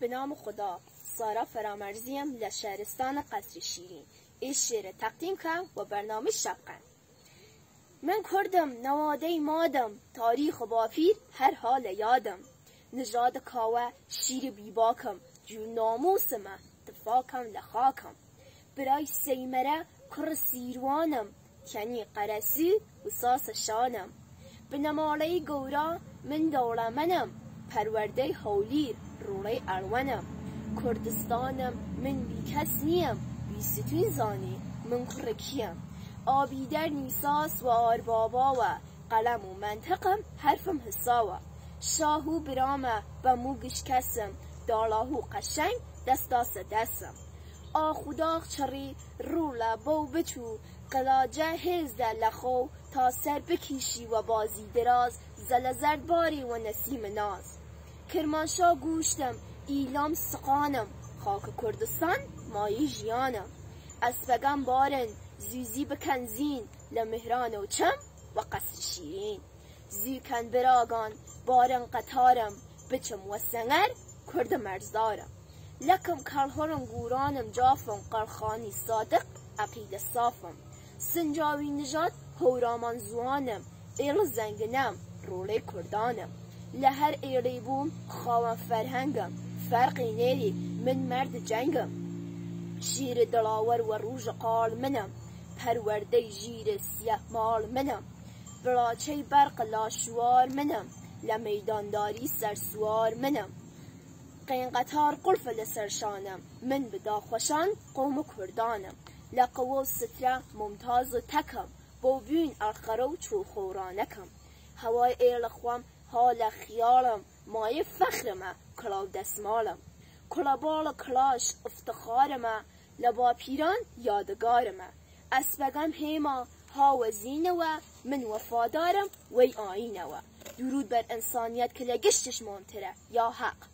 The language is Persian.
به نام خدا. سارا فرامرزیم لشهرستان قصر شیرین. این شعر تقدیم کنم و برنامه شبقن. من کردم نواده مادم، تاریخ و بافیر هر حال یادم. نژاد کاوه شیر بیباکم، جو ناموسم اتفاقم لخاکم. برای سیمره کر سیروانم، کنی قرسی و ساس شانم. به نماله گورا من دولمنم، پرورده هولیر روله اروانم. کردستانم من بی کس نیم، بی ستون زانی من کرکیم. آبیدر نیساس و آربابا و قلم و منطقم حرفم حساوه. شاهو برامه با موگش کسم، دالاهو قشنگ دستاس دستم. آخوداغ چری رو لبو بچو، قلاجه هزده لخو تا سر بکیشی و بازی دراز. زلزرد باری و نسیم ناز. کرمانشاه گوشتم ایلام سقانم، خاک کردستان مایی جیانم. اسبگم بارن زوزی بکنزین، لمهران و چم و قصر شیرین. زیکن براگان بارن قطارم، بچم و سنگر کرد مرزدارم. لکم کلهرم گورانم جافم، قرخانی صادق عقیده صافم. سنجاوی نژاد هورامان زوانم، ایل زنگنم روله کردانم. لهر ایلی بوم خواهم فرهنگم، فرقی نیری من مرد جنگم. شیر دلاور و روژ قال منم، پرورده جیر سیه مال منم. بلاچه برق لاشوار منم، لمیدانداری سرسوار منم. قینقطار قلف لسرشانم، من بدا خوشان قوم کردانم. لقو ستره ممتاز و تکم، بو بین الخرو چو خورانکم. هوای ایل خوام حال خیالم، مای فخرمه کلاو دستمالم. کلابال کلاش افتخارمه، لبا پیران یادگارمه. اسبگم هیما ها و زینوه، من وفادارم وی آینوه. درود بر انسانیت که لگشتش منتره یا حق.